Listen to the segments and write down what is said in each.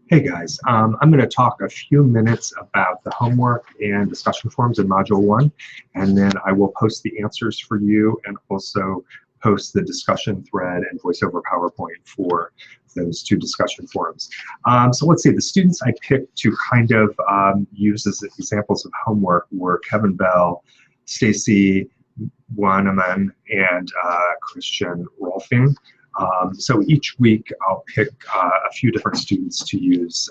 Hey guys, I'm going to talk a few minutes about the homework and discussion forums in Module 1, and then I will post the answers for you and also post the discussion thread and voiceover PowerPoint for those two discussion forums. So let's see, the students I picked to kind of use as examples of homework were Kevin Bell, Stacy Wanaman, and Christian Rolfing. So each week I'll pick a few different students to use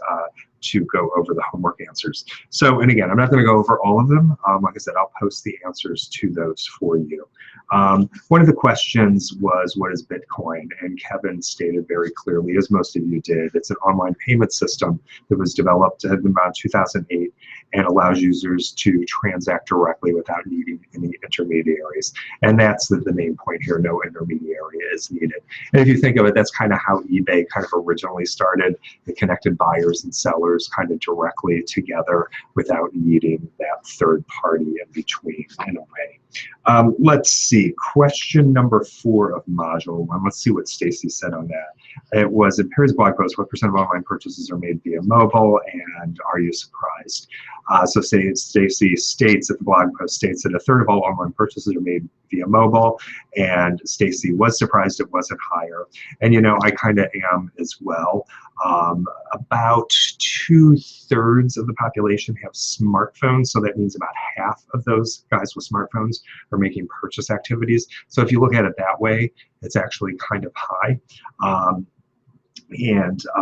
to go over the homework answers. So, and again, I'm not going to go over all of them. Like I said, I'll post the answers to those for you. One of the questions was, what is Bitcoin? And Kevin stated very clearly, as most of you did, it's an online payment system that was developed in about 2008 and allows users to transact directly without needing any intermediaries. And that's the main point here, no intermediary is needed. And if you think of it, that's kind of how eBay kind of originally started. They connected buyers and sellers kind of directly together without needing that third party in between in a way. Let's see, question number 4 of module 1. Let's see what Stacy said on that. It was in Perry's blog post, what % of online purchases are made via mobile, and are you surprised? So Stacy states that the blog post states that 1/3 of all online purchases are made via mobile, and Stacy was surprised it wasn't higher. And you know, I kind of am as well. About 2/3 of the population have smartphones, so that means about half of those guys with smartphones are making purchase activities. So if you look at it that way, it's actually kind of high.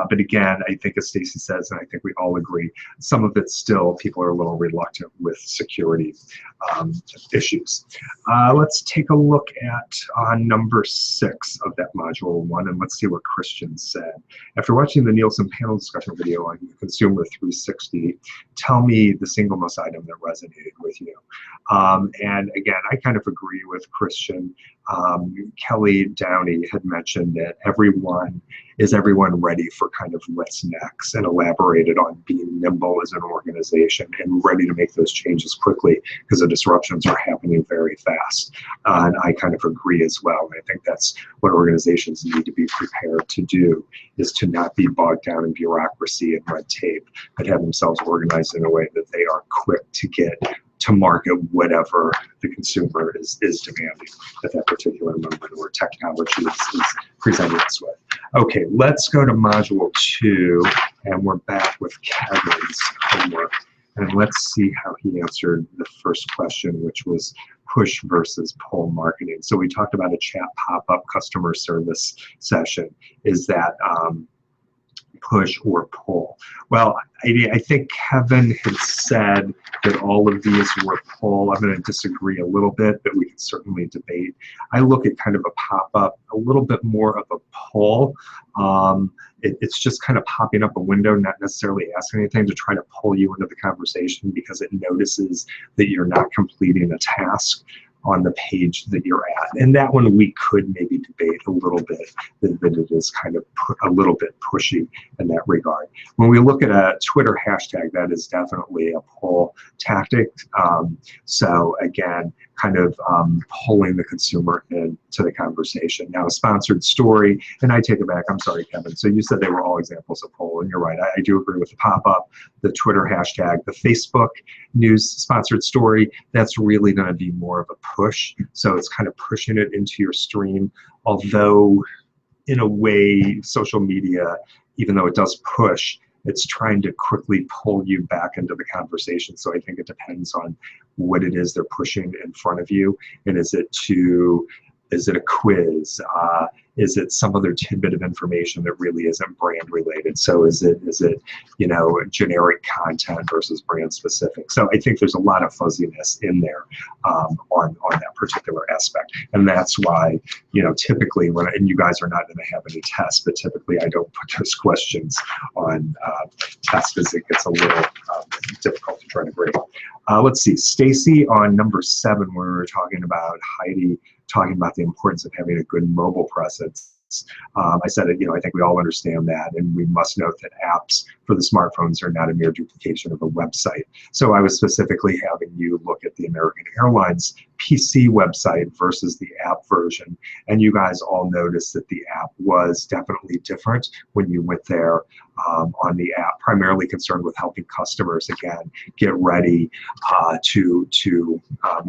But again, I think as Stacy says, and I think we all agree, some of it still, people are a little reluctant with security issues. Let's take a look at number 6 of that module 1, and let's see what Christian said. After watching the Nielsen panel discussion video on Consumer 360, tell me the single most item that resonated with you. And again, I kind of agree with Christian. Kelly Downey had mentioned that everyone ready for kind of what's next, and elaborated on being nimble as an organization and ready to make those changes quickly because the disruptions are happening very fast. And I kind of agree as well. And I think that's what organizations need to be prepared to do, is to not be bogged down in bureaucracy and red tape, but have themselves organized in a way that they are quick to get to market whatever the consumer is demanding at that particular moment, or technology is presenting us with. Okay, let's go to module 2, and we're back with Kevin's homework. And let's see how he answered the first question, which was push versus pull marketing. So we talked about a chat pop-up customer service session. Is that push or pull? Well, I think Kevin had said that all of these were pull. I'm going to disagree a little bit, but we can certainly debate. I look at kind of a pop-up a little bit more of a pull. It's just kind of popping up a window, not necessarily asking anything, to try to pull you into the conversation because it notices that you're not completing a task on the page that you're at. And that one we could maybe debate a little bit, that it is kind of a little bit pushy in that regard. When we look at a Twitter hashtag, that is definitely a pull tactic. So again, kind of pulling the consumer into the conversation. Now, a sponsored story, and I take it back, I'm sorry, Kevin. So you said they were all examples of pull, and you're right. I do agree with the pop-up, the Twitter hashtag, the Facebook news sponsored story. That's really going to be more of a push. So it's kind of pushing it into your stream. Although, in a way, social media, even though it does push, it's trying to quickly pull you back into the conversation. So I think it depends on what it is they're pushing in front of you. And is it a quiz? Is it some other tidbit of information that really isn't brand related? So is it you know, generic content versus brand specific? So I think there's a lot of fuzziness in there on that particular aspect. And that's why, you know, typically and you guys are not going to have any tests, but typically I don't put those questions on tests because it gets a little difficult to try to grade. Let's see, Stacy on number 7, where we were talking about Heidi talking about the importance of having a good mobile presence. I said, you know, I think we all understand that, and we must note that apps for the smartphones are not a mere duplication of a website. So I was specifically having you look at the American Airlines PC website versus the app version. And you guys all noticed that the app was definitely different when you went there on the app, primarily concerned with helping customers, again, get ready to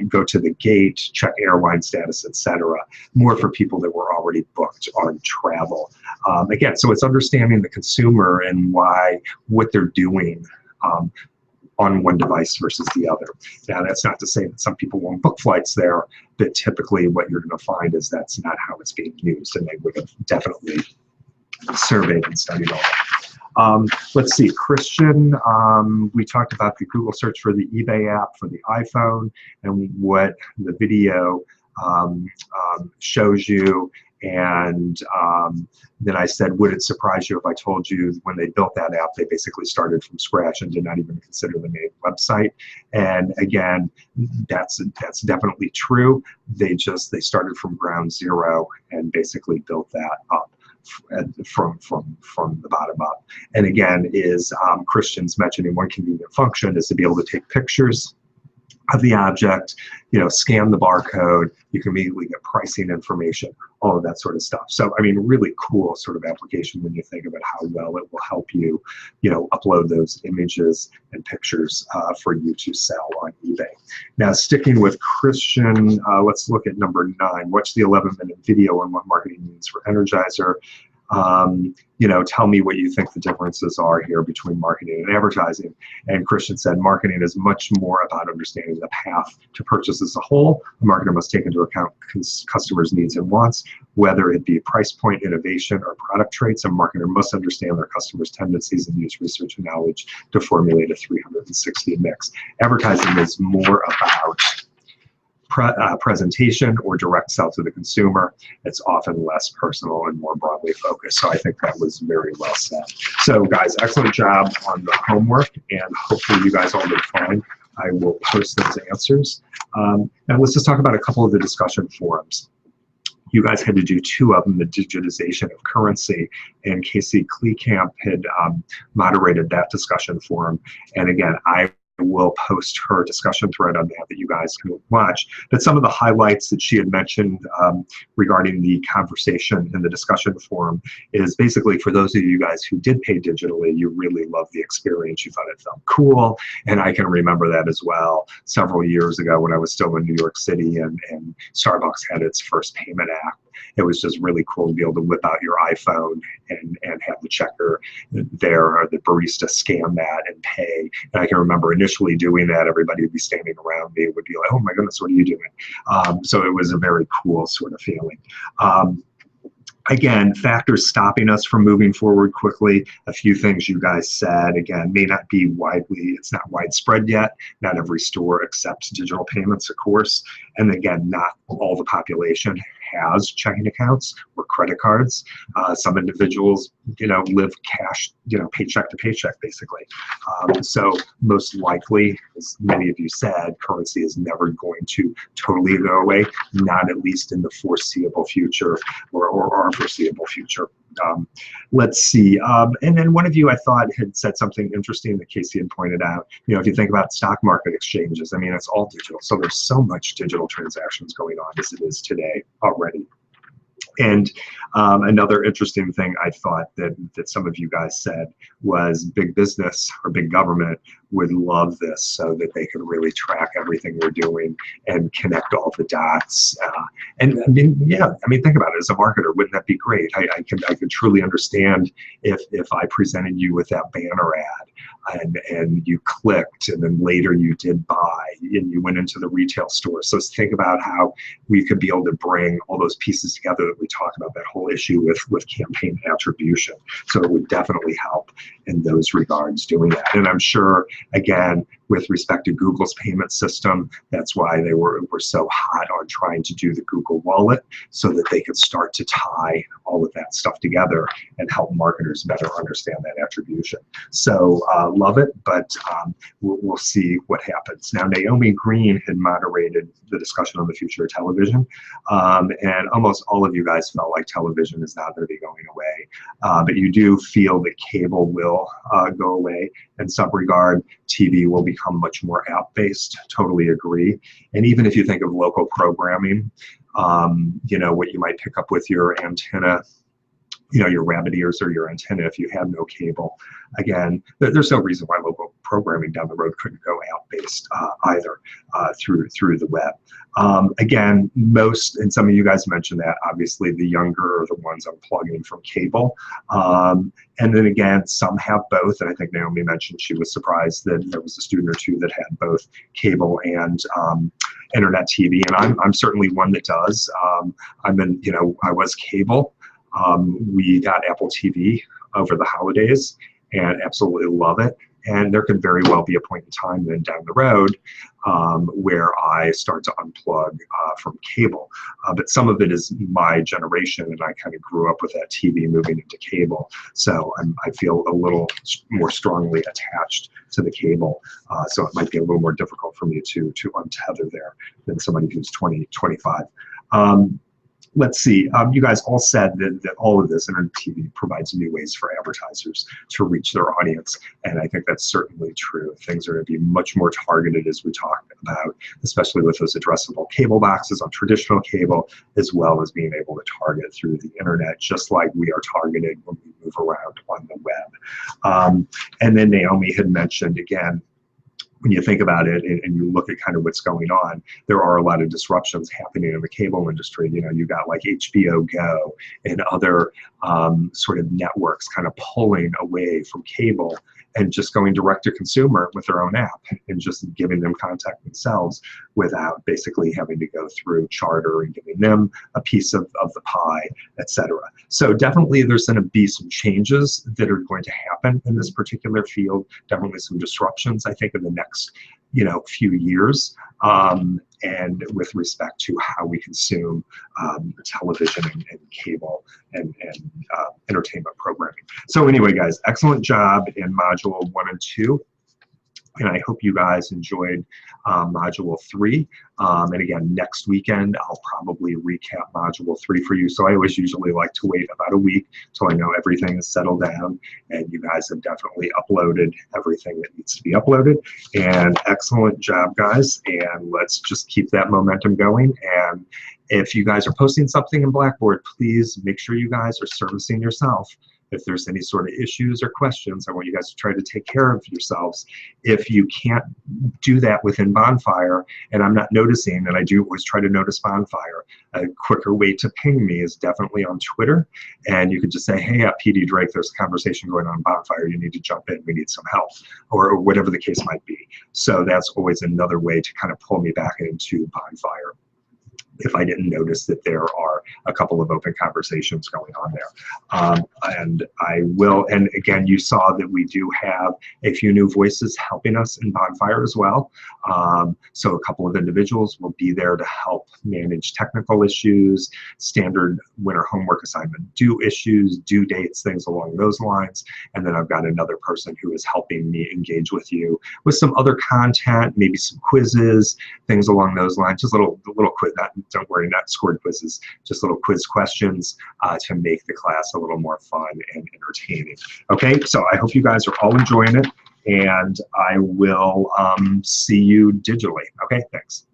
go to the gate, check airline status, etc. More for people that were already booked on travel. Again, so it's understanding the consumer and what they're doing on one device versus the other. Now, that's not to say that some people won't book flights there, but typically what you're going to find is that's not how it's being used, and they would have definitely surveyed and studied all that. Let's see, Christian, we talked about the Google search for the eBay app for the iPhone and what the video shows you. And then I said, would it surprise you if I told you when they built that app, they basically started from scratch and did not even consider the main website? And again, that's definitely true. They started from ground zero and basically built that up from the bottom up. And again, is Christian's mentioning one convenient function is to be able to take pictures of the object, scan the barcode, you can immediately get pricing information, all of that sort of stuff. So, I mean, really cool sort of application when you think about how well it will help you, upload those images and pictures for you to sell on eBay. Now, sticking with Christian, let's look at number 9. Watch the 11-minute video on what marketing means for Energizer. Tell me what you think the differences are here between marketing and advertising. And Christian said, marketing is much more about understanding the path to purchase as a whole. A marketer must take into account customers' needs and wants, whether it be price point, innovation, or product traits. A marketer must understand their customers' tendencies and use research and knowledge to formulate a 360 mix. Advertising is more about presentation or direct sell to the consumer. It's often less personal and more broadly focused. So I think that was very well said. So guys, excellent job on the homework, and hopefully you guys all did fine. I will post those answers. Now let's just talk about a couple of the discussion forums. You guys had to do 2 of them, the digitization of currency, and Casey Kleekamp had moderated that discussion forum. And again, I will post her discussion thread on that you guys can watch. But some of the highlights that she had mentioned regarding the conversation in the discussion forum is basically for those of you guys who did pay digitally, you really loved the experience. You thought it felt cool. And I can remember that as well several years ago when I was still in New York City and Starbucks had its first payment app. It was just really cool to be able to whip out your iPhone and have the checker there or the barista scan that and pay. And I can remember initially doing that, everybody would be standing around me, would be like, oh my goodness, what are you doing? So it was a very cool sort of feeling. Again, factors stopping us from moving forward quickly. A few things you guys said, again, may not be it's not widespread yet. Not every store accepts digital payments, of course. And again, not all the population has checking accounts or credit cards. Some individuals, live cash, paycheck to paycheck, basically. So most likely, as many of you said, currency is never going to totally go away, not at least in the foreseeable future or our foreseeable future. Let's see. And then one of you, I thought, had said something interesting that Casey had pointed out. If you think about stock market exchanges, I mean, it's all digital. So there's so much digital transactions going on as it is today already. And another interesting thing I thought that some of you guys said was big business or big government would love this so that they could really track everything we're doing and connect all the dots. And I mean, yeah, I mean, think about it. As a marketer, wouldn't that be great? I could truly understand if I presented you with that banner ad and you clicked and then later you did buy and you went into the retail store. So think about how we could be able to bring all those pieces together that we talked about, that whole issue with campaign attribution. So it would definitely help in those regards doing that. And I'm sure, again, with respect to Google's payment system, that's why they were so hot on trying to do the Google Wallet so that they could start to tie all of that stuff together and help marketers better understand that attribution. So love it, but we'll see what happens. Now, Naomi Green had moderated the discussion on the future of television, and almost all of you guys felt like television is not going to be going away, but you do feel that cable will go away in some regard. TV will become much more app-based, totally agree. And even if you think of local programming, you know, what you might pick up with your antenna, you know, your rabbit ears or your antenna if you have no cable. Again, there's no reason why local programming down the road couldn't go app-based either through the web. Again, most, and some of you guys mentioned that, obviously the younger are the ones unplugging from cable. And then again, some have both, and I think Naomi mentioned she was surprised that there was a student or two that had both cable and internet TV, and I'm certainly one that does. You know, I was cable. We got Apple TV over the holidays and absolutely love it. And there could very well be a point in time then down the road where I start to unplug from cable. But some of it is my generation, and I kind of grew up with that TV moving into cable. So I feel a little more strongly attached to the cable. So it might be a little more difficult for me to untether there than somebody who's 20, 25. Let's see, you guys all said that all of this, internet TV, provides new ways for advertisers to reach their audience, and I think that's certainly true. Things are going to be much more targeted, as we talked about, especially with those addressable cable boxes on traditional cable, as well as being able to target through the internet, just like we are targeted when we move around on the web. And then Naomi had mentioned, again, when you think about it and you look at kind of what's going on, there are a lot of disruptions happening in the cable industry. You know, you got like HBO Go and other sort of networks kind of pulling away from cable and just going direct to consumer with their own app and just giving them contact themselves without basically having to go through Charter and giving them a piece of the pie, etc. So definitely there's going to be some changes that are going to happen in this particular field, definitely some disruptions, I think, in the next few years, and with respect to how we consume television and cable and entertainment programming. So anyway, guys, excellent job in Module 1 and 2. And I hope you guys enjoyed Module 3. And again, next weekend, I'll probably recap Module 3 for you. So I always usually like to wait about a week till I know everything is settled down. And you guys have definitely uploaded everything that needs to be uploaded. And excellent job, guys. And let's just keep that momentum going. And if you guys are posting something in Blackboard, please make sure you guys are servicing yourself. If there's any sort of issues or questions, I want you guys to try to take care of yourselves. If you can't do that within Bonfire, and I'm not noticing, and I do always try to notice Bonfire, a quicker way to ping me is definitely on Twitter. And you could just say, hey, PD Drake, there's a conversation going on Bonfire. You need to jump in. We need some help, or whatever the case might be. So that's always another way to kind of pull me back into Bonfire if I didn't notice that there are a couple of open conversations going on there. And I will, and again, you saw that we do have a few new voices helping us in Bonfire as well. So a couple of individuals will be there to help manage technical issues, standard winter homework assignment due issues, due dates, things along those lines. And then I've got another person who is helping me engage with you with some other content, maybe some quizzes, things along those lines, just little quiz, don't worry, not scored quizzes, just little quiz questions to make the class a little more fun and entertaining. Okay, so I hope you guys are all enjoying it, and I will see you digitally. Okay, thanks.